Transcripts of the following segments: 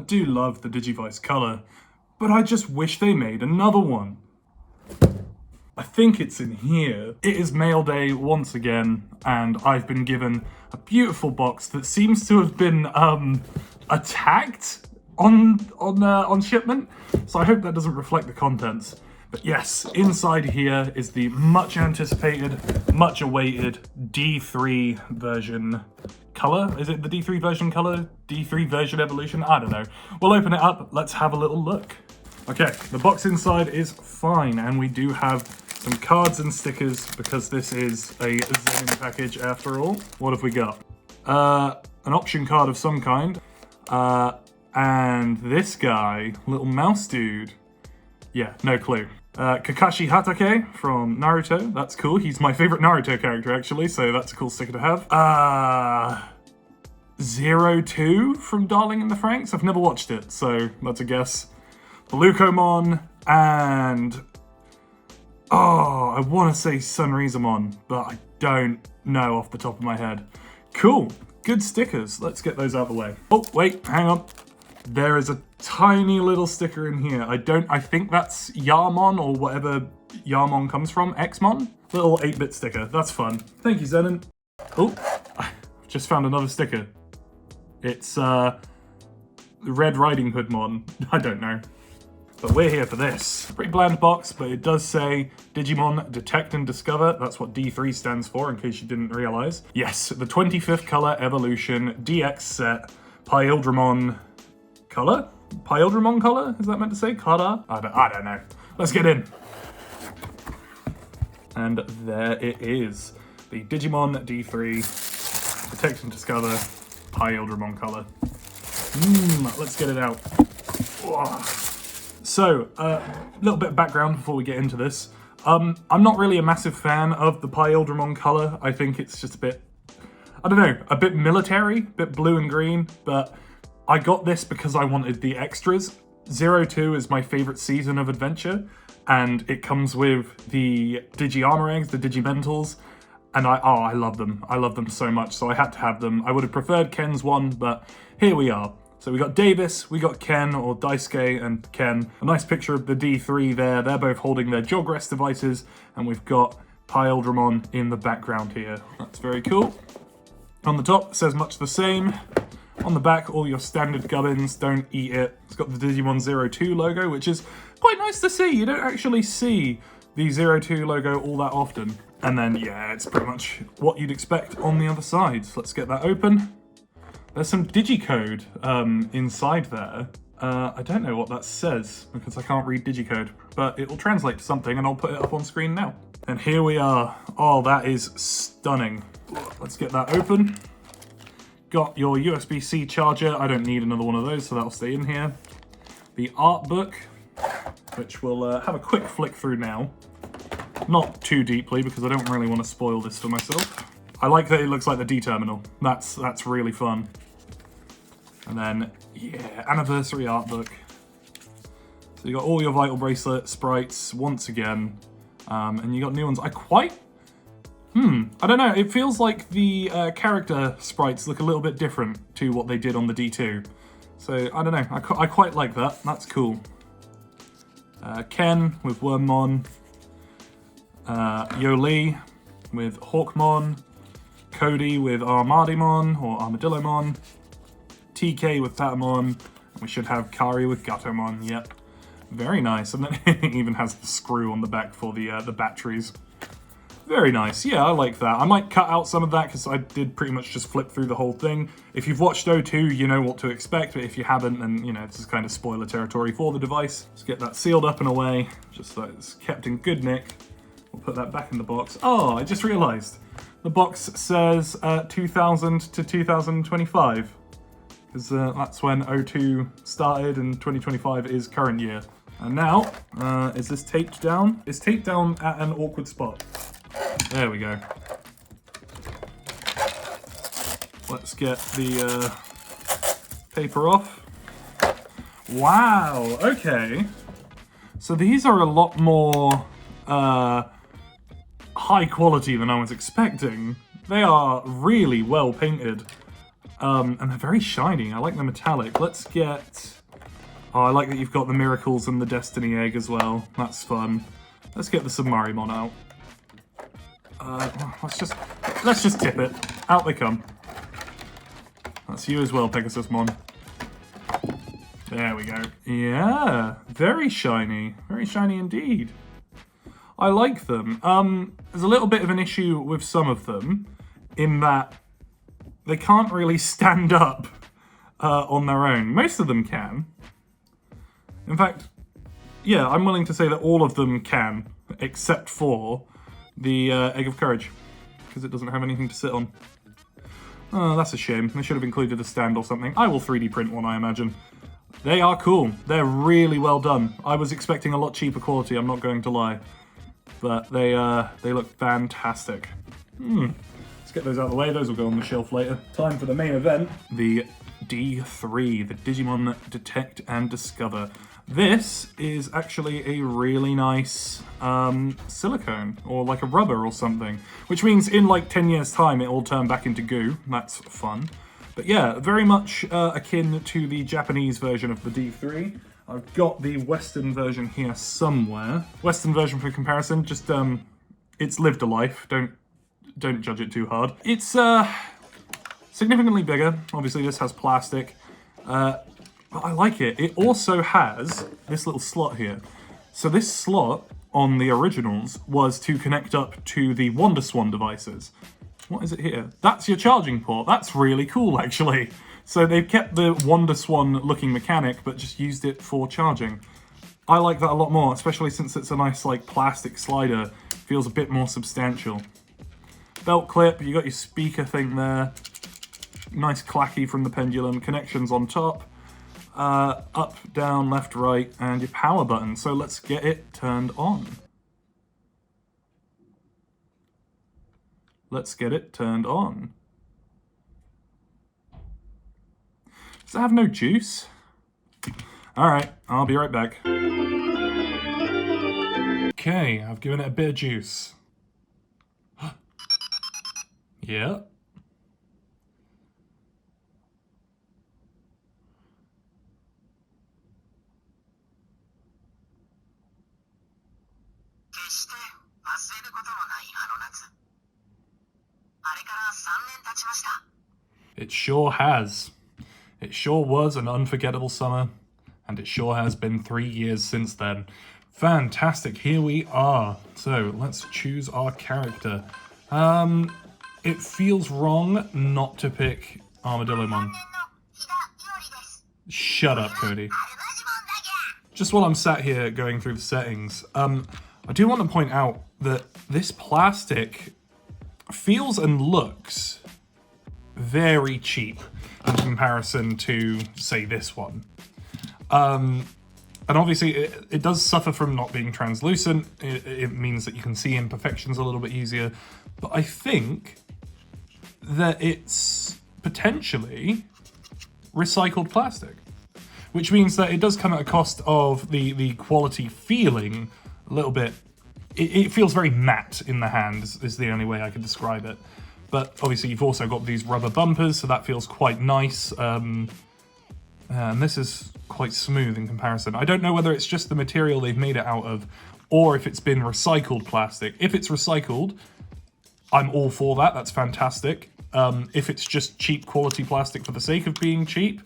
I do love the Digivice color, but I just wish they made another one. I think it's in here. It is mail day once again, and I've been given a beautiful box that seems to have been attacked on shipment. So I hope that doesn't reflect the contents. But yes, inside here is the much anticipated, much awaited D3 version color. Is it the D3 version color? D3 version evolution? I don't know. We'll open it up. Let's have a little look. Okay, the box inside is fine, and we do have some cards and stickers because this is a Zenin package after all. What have we got? An option card of some kind. And this guy, little mouse dude. Yeah, no clue. Kakashi Hatake from Naruto. That's cool. He's my favorite Naruto character, actually, so that's a cool sticker to have. 02 from Darling in the Franxx. I've never watched it, so that's a guess. Blucomon and... oh, I want to say Sunrizamon, but I don't know off the top of my head. Cool. Good stickers. Let's get those out of the way. Oh, wait, hang on. There is a tiny little sticker in here. I think that's Yarmon or whatever Yarmon comes from. Xmon? Little 8-bit sticker. That's fun. Thank you, Zenin. Oh, I just found another sticker. It's Red Riding Hood Mon. I don't know. But we're here for this. Pretty bland box, but it does say Digimon Detect and Discover. That's what D3 stands for, in case you didn't realize. Yes, the 25th color evolution DX set Pyldramon color? Pyldramon color? Is that meant to say? Kara? I don't know. Let's get in. And there it is. The Digimon D3 Detect and Discover Pyldramon color. Let's get it out. Whoa. So, a little bit of background before we get into this. I'm not really a massive fan of the Pyldramon color. I think it's just a bit, I don't know, a bit military, a bit blue and green, but I got this because I wanted the extras. 02 is my favorite season of adventure, and it comes with the Digi-Armor eggs, the Digimentals, and I love them. I love them so much, so I had to have them. I would have preferred Ken's one, but here we are. So we got Davis, we got Ken, or Daisuke and Ken. A nice picture of the D3 there. They're both holding their jog rest devices, and we've got Pyldramon in the background here. That's very cool. On the top, it says much the same. On the back, all your standard gubbins, don't eat it. It's got the Digimon 02 logo, which is quite nice to see. You don't actually see the 02 logo all that often. And then, yeah, it's pretty much what you'd expect on the other side. So let's get that open. There's some digicode inside there. I don't know what that says because I can't read digicode, but it will translate to something and I'll put it up on screen now. And here we are. Oh, that is stunning. Let's get that open. Got your USB-C charger. I don't need another one of those, so that'll stay in here. The art book, which we'll have a quick flick through now. Not too deeply because I don't really want to spoil this for myself. I like that it looks like the D-terminal. That's really fun. And then, yeah, anniversary art book. So you got all your Vital Bracelet sprites once again. And you got new ones. I don't know. It feels like the character sprites look a little bit different to what they did on the D2. So, I don't know. I quite like that. That's cool. Ken with Wormmon. Yoli with Hawkmon. Cody with Armadimon or Armadillomon. TK with Tatamon. We should have Kari with Gatomon. Yep. Very nice. And then it even has the screw on the back for the batteries. Very nice. Yeah, I like that. I might cut out some of that because I did pretty much just flip through the whole thing. If you've watched 02, you know what to expect, but if you haven't, then, you know, this is kind of spoiler territory for the device. Let's get that sealed up and away, just so it's kept in good nick. We'll put that back in the box. Oh, I just realized. The box says 2000 to 2025, because that's when 02 started and 2025 is current year. And now, is this taped down? It's taped down at an awkward spot. There we go. Let's get the paper off. Wow, okay. So these are a lot more high quality than I was expecting. They are really well painted. And they're very shiny. I like the metallic. Let's get... Oh, I like that you've got the Miracles and the Destiny Egg as well. That's fun. Let's get the Submarimon out. Let's just tip it. Out they come. That's you as well, Pegasusmon. There we go. Yeah, very shiny. Very shiny indeed. I like them. There's a little bit of an issue with some of them in that they can't really stand up on their own. Most of them can. In fact, yeah, I'm willing to say that all of them can, except for the Egg of Courage, because it doesn't have anything to sit on. Oh, that's a shame. They should have included a stand or something. I will 3D print one, I imagine. They are cool. They're really well done. I was expecting a lot cheaper quality, I'm not going to lie. But they look fantastic. Let's get those out of the way. Those will go on the shelf later. Time for the main event. The D-3, the Digimon Detect and Discover. This is actually a really nice silicone, or like a rubber or something, which means in like 10 years time it will turn back into goo. That's fun. But yeah, very much akin to the Japanese version of the D3. I've got the Western version here somewhere. Western version for comparison, just it's lived a life. Don't judge it too hard. It's significantly bigger. Obviously this has plastic. But I like it. It also has this little slot here. So this slot on the originals was to connect up to the WonderSwan devices. What is it here? That's your charging port. That's really cool, actually. So they've kept the WonderSwan looking mechanic, but just used it for charging. I like that a lot more, especially since it's a nice like plastic slider. Feels a bit more substantial. Belt clip, you got your speaker thing there. Nice clacky from the pendulum. Connections on top. Up, down, left, right, and your power button. So let's get it turned on. Let's get it turned on. Does it have no juice? Alright, I'll be right back. Okay, I've given it a bit of juice. Yeah. It sure has. It sure was an unforgettable summer, and it sure has been 3 years since then. Fantastic, here we are. So, let's choose our character. It feels wrong not to pick Armadillomon. Shut up, Cody. Just while I'm sat here going through the settings, I do want to point out that this plastic feels and looks very cheap in comparison to, say, this one. And obviously it does suffer from not being translucent. It means that you can see imperfections a little bit easier. But I think that it's potentially recycled plastic, which means that it does come at a cost of the quality feeling a little bit. It feels very matte in the hand, is the only way I could describe it. But obviously you've also got these rubber bumpers, so that feels quite nice. And this is quite smooth in comparison. I don't know whether it's just the material they've made it out of, or if it's been recycled plastic. If it's recycled, I'm all for that. That's fantastic. If it's just cheap quality plastic for the sake of being cheap,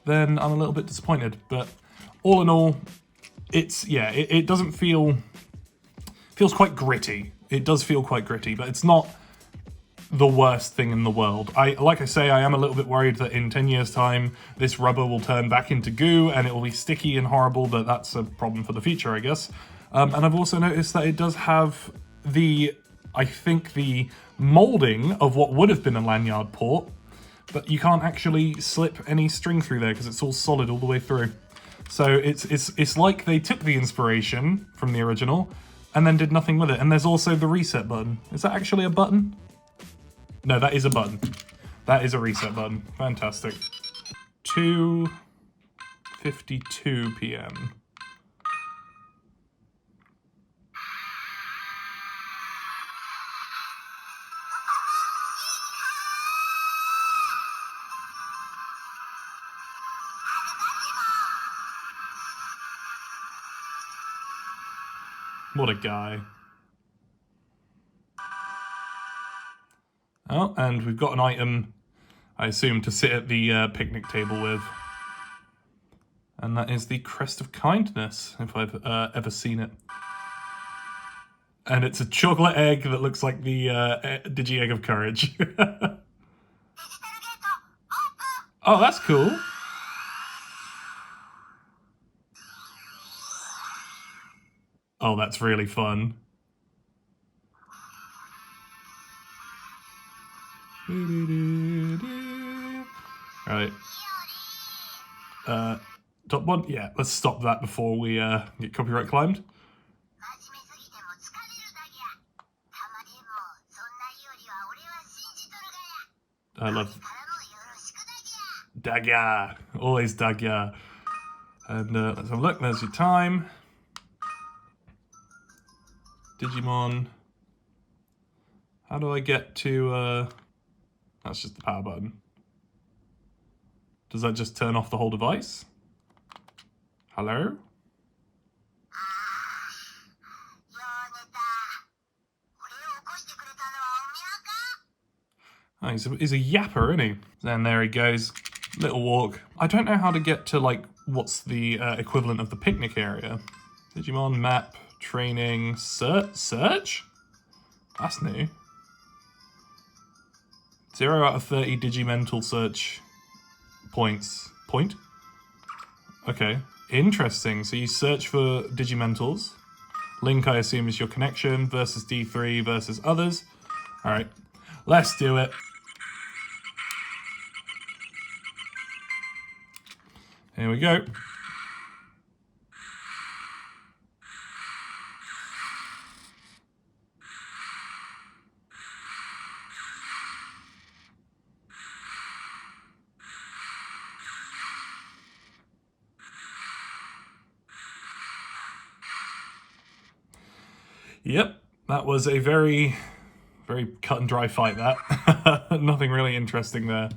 then I'm a little bit disappointed. But all in all, it's, yeah, it doesn't feel... feels quite gritty. It does feel quite gritty, but it's not the worst thing in the world. Like I say, I am a little bit worried that in 10 years' time, this rubber will turn back into goo and it will be sticky and horrible, but that's a problem for the future, I guess. And I've also noticed that it does have I think the molding of what would have been a lanyard port, but you can't actually slip any string through there because it's all solid all the way through. So it's like they took the inspiration from the original and then did nothing with it. And there's also the reset button. Is that actually a button? No, that is a button. That is a reset button. Fantastic. 2:52 p.m. What a guy. Oh, and we've got an item, I assume, to sit at the picnic table with. And that is the Crest of Kindness, if I've ever seen it. And it's a chocolate egg that looks like the Digi Egg of Courage. Oh, that's cool. Oh, that's really fun. Right. Top one? Yeah, let's stop that before we get copyright climbed. I love Dagya. Always Dagya. And let's have a look. There's your time. Digimon. How do I get to... That's just the power button. Does that just turn off the whole device? Hello? Oh, he's a yapper, isn't he? And there he goes. Little walk. I don't know how to get to, like, what's the equivalent of the picnic area. Digimon, map, training, search? That's new. 0 out of 30 Digimental search points. Point? Okay. Interesting. So you search for Digimentals. Link, I assume, is your connection versus D3 versus others. Alright. Let's do it. Here we go. Yep, that was a very cut and dry fight, that. Nothing really interesting there.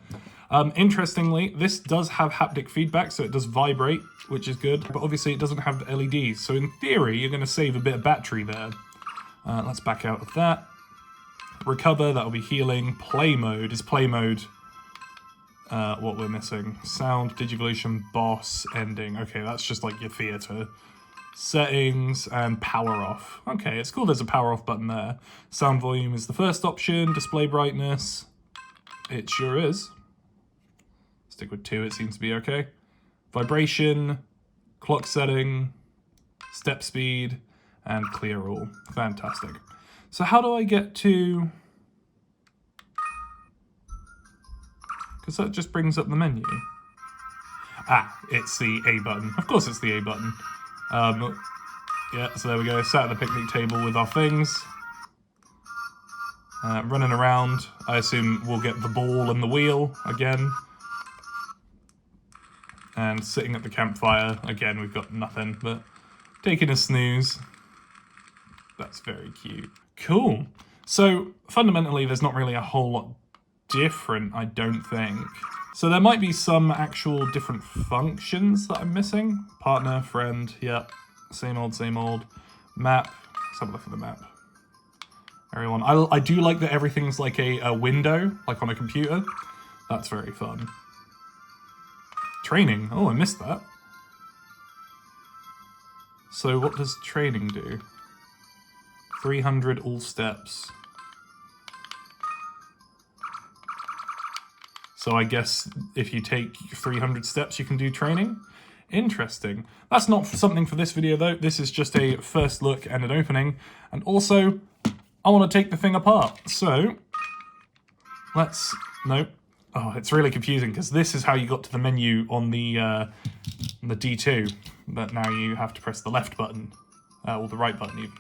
Interestingly, this does have haptic feedback, so it does vibrate, which is good, but obviously it doesn't have LEDs, so in theory, you're going to save a bit of battery there. Let's back out of that. Recover, that'll be healing. Play mode, is play mode what we're missing? Sound, Digivolution, boss, ending. Okay, that's just like your theater. Settings and power off. Okay, it's cool there's a power off button there. Sound volume is the first option. Display brightness. It sure is. Stick with 2, it seems to be okay. Vibration, clock setting, step speed, and clear all. Fantastic. So how do I get to... Because that just brings up the menu. Ah, it's the A button. Of course it's the A button. Yeah, so there we go. Sat at the picnic table with our things. Running around. I assume we'll get the ball and the wheel again. And sitting at the campfire. Again, we've got nothing, but taking a snooze. That's very cute. Cool. So, fundamentally, there's not really a whole lot different, I don't think. So there might be some actual different functions that I'm missing. Partner, friend, yep. Same old, same old. Map. Let's have a look at the map. Everyone. I do like that everything's like a window, like on a computer. That's very fun. Training. Oh, I missed that. So what does training do? 300 all steps. So I guess if you take 300 steps, you can do training. Interesting. That's not something for this video, though. This is just a first look and an opening. And also, I want to take the thing apart. So, let's... Nope. Oh, it's really confusing, because this is how you got to the menu on the D2. But now you have to press the left button. Or the right button, even.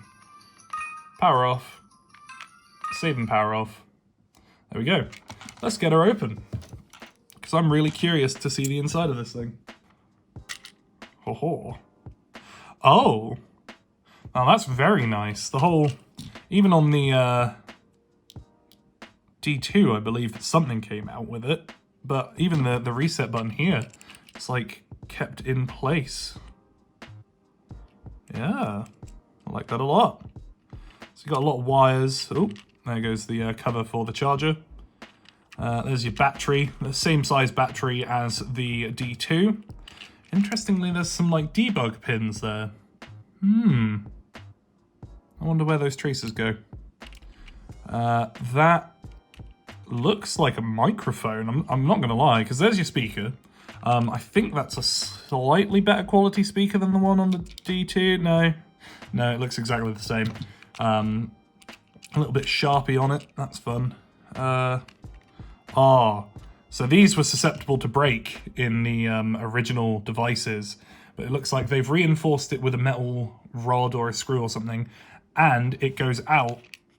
Power off. Save and power off. There we go. Let's get her open. Because I'm really curious to see the inside of this thing. Ho-ho. Oh! Now that's very nice. The whole... Even on the D2, I believe something came out with it. But even the reset button here, it's like kept in place. Yeah. I like that a lot. So you've got a lot of wires. Oh, there goes the cover for the charger. There's your battery, the same size battery as the D2. Interestingly, there's some like debug pins there. I wonder where those traces go. That looks like a microphone. I'm not going to lie, because there's your speaker. I think that's a slightly better quality speaker than the one on the D2. No, it looks exactly the same. A little bit Sharpie on it. That's fun. So these were susceptible to break in the original devices, but it looks like they've reinforced it with a metal rod or a screw or something, and it goes out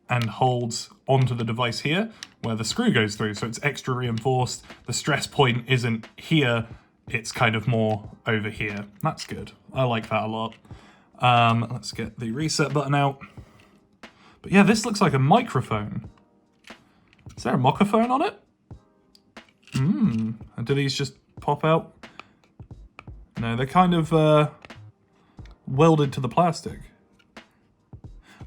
and holds onto the device here, where the screw goes through, so it's extra reinforced. The stress point isn't here, it's kind of more over here. That's good. I like that a lot. Let's get the reset button out. But yeah, this looks like a microphone. Is there a microphone on it? And do these just pop out? No, they're kind of welded to the plastic.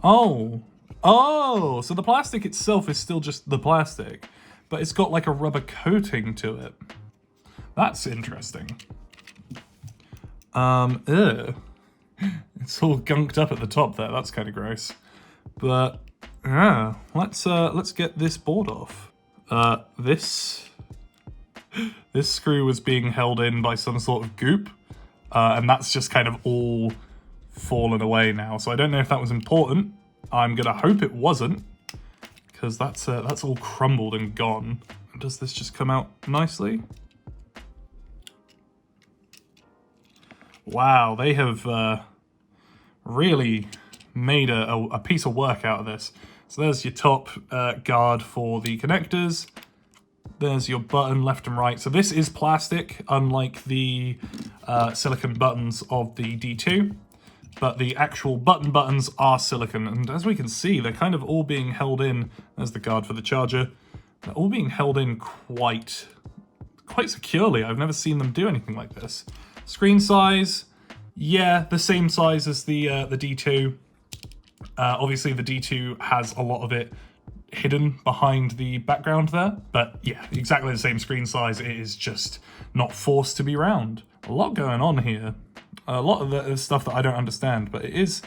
Oh, so the plastic itself is still just the plastic, but it's got like a rubber coating to it. That's interesting. It's all gunked up at the top there. That's kind of gross. But yeah, let's get this board off. This screw was being held in by some sort of goop, and that's just kind of all fallen away now. So I don't know if that was important. I'm gonna hope it wasn't, because that's all crumbled and gone. Does this just come out nicely? Wow, they have really made a piece of work out of this. So there's your top guard for the connectors. There's your button left and right. So this is plastic, unlike the silicone buttons of the D2. But the actual buttons are silicone. And as we can see, they're kind of all being held in. There's the guard for the charger. They're all being held in quite securely. I've never seen them do anything like this. Screen size, yeah, the same size as the D2. Obviously, the D2 has a lot of it hidden behind the background there, but yeah, exactly the same screen size. It is just not forced to be round. A lot going on here. A lot of the stuff that I don't understand, but it's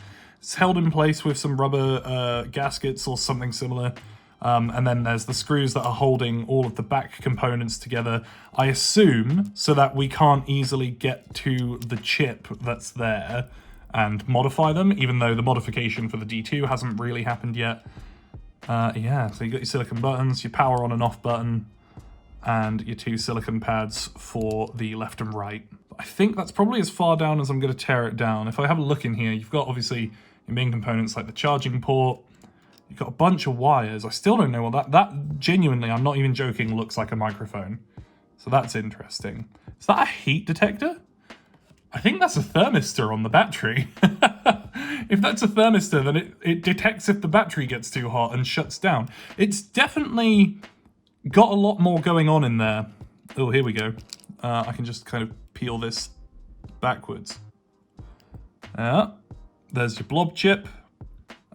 held in place with some rubber gaskets or something similar. And then there's the screws that are holding all of the back components together, I assume, so that we can't easily get to the chip that's there and modify them, even though the modification for the D2 hasn't really happened yet. Yeah, so you got your silicone buttons, your power on and off button, and your two silicone pads for the left and right. I think that's probably as far down as I'm going to tear it down. If I have a look in here, you've got obviously your main components like the charging port. You've got a bunch of wires. I still don't know what that genuinely, I'm not even joking, looks like a microphone. So that's interesting. Is that a heat detector? I think that's a thermistor on the battery. If that's a thermistor, then it detects if the battery gets too hot and shuts down. It's definitely got a lot more going on in there. Oh, here we go. I can just kind of peel this backwards. There's your blob chip.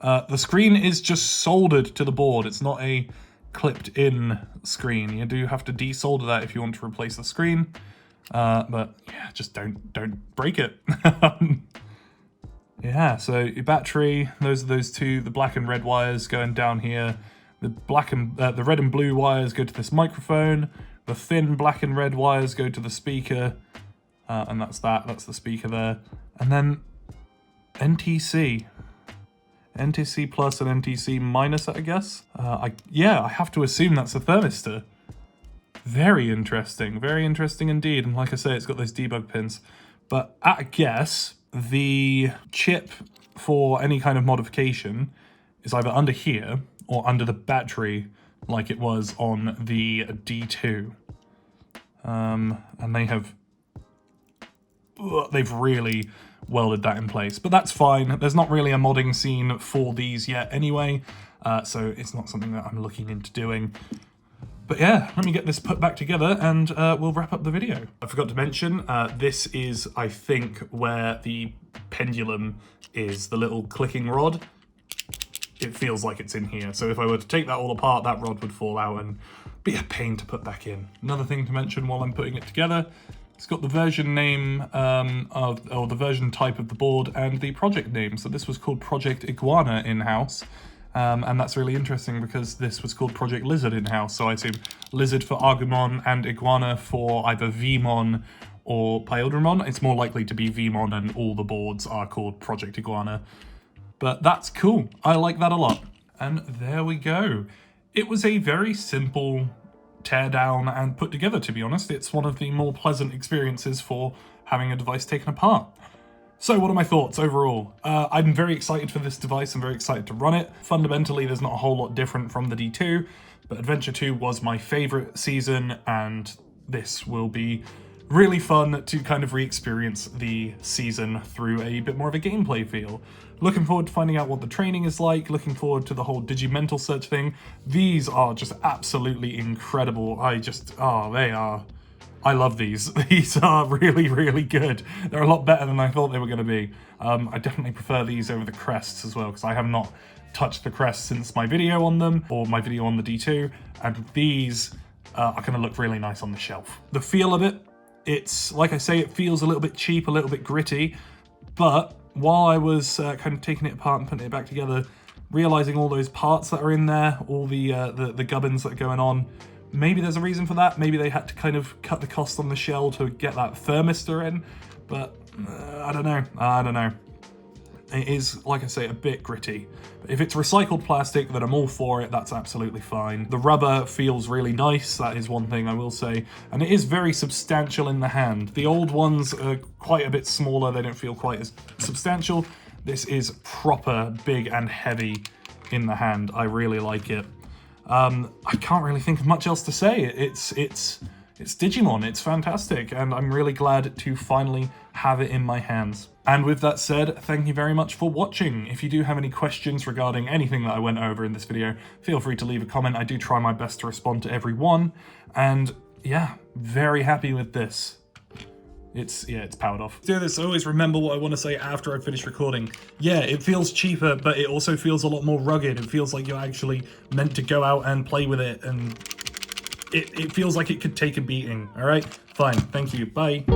The screen is just soldered to the board. It's not a clipped-in screen. You do have to desolder that if you want to replace the screen. But yeah, just don't break it. Yeah, so your battery, those are those two, the black and red wires going down here. The red and blue wires go to this microphone. The thin black and red wires go to the speaker. And that's the speaker there. And then NTC. NTC plus and NTC minus, I guess. I have to assume that's a thermistor. Very interesting indeed. And like I say, it's got those debug pins. But at a guess, the chip for any kind of modification is either under here or under the battery, like it was on the D2. And they've really welded that in place, but that's fine. There's not really a modding scene for these yet anyway, so it's not something that I'm looking into doing. But yeah, let me get this put back together and we'll wrap up the video. I forgot to mention, this is, I think, where the pendulum is the little clicking rod. It feels like it's in here. So if I were to take that all apart, that rod would fall out and be a pain to put back in. Another thing to mention while I'm putting it together, it's got the version name or the version type of the board and the project name. So this was called Project Iguana in-house. And that's really interesting because this was called Project Lizard in-house. So I assume Lizard for Agumon and Iguana for either V-mon or Pyodramon. It's more likely to be V-mon, and all the boards are called Project Iguana. But that's cool. I like that a lot. And there we go. It was a very simple teardown and put together, to be honest. It's one of the more pleasant experiences for having a device taken apart. So what are my thoughts overall? I'm very excited for this device. I'm very excited to run it. Fundamentally, there's not a whole lot different from the D2, but Adventure 2 was my favorite season, and this will be really fun to kind of re-experience the season through a bit more of a gameplay feel. Looking forward to finding out what the training is like, looking forward to the whole Digimental search thing. These are just absolutely incredible. I love these. These are really, really good. They're a lot better than I thought they were going to be. I definitely prefer these over the crests as well, because I have not touched the crests since my video on them, or my video on the D2, and these are going to look really nice on the shelf. The feel of it, it's, like I say, it feels a little bit cheap, a little bit gritty, but while I was kind of taking it apart and putting it back together, realizing all those parts that are in there, all the gubbins that are going on, maybe there's a reason for that. Maybe they had to kind of cut the cost on the shell to get that thermistor in, but I don't know. It is, like I say, a bit gritty. But if it's recycled plastic, then I'm all for it. That's absolutely fine. The rubber feels really nice. That is one thing I will say. And it is very substantial in the hand. The old ones are quite a bit smaller. They don't feel quite as substantial. This is proper big and heavy in the hand. I really like it. I can't really think of much else to say. It's Digimon. It's fantastic, and I'm really glad to finally have it in my hands. And with that said, thank you very much for watching. If you do have any questions regarding anything that I went over in this video, feel free to leave a comment. I do try my best to respond to every one, and yeah, very happy with this. It's powered off. Do this, always remember what I want to say after I finish recording. Yeah, it feels cheaper, but it also feels a lot more rugged. It feels like you're actually meant to go out and play with it, and it feels like it could take a beating. All right, fine, thank you, bye.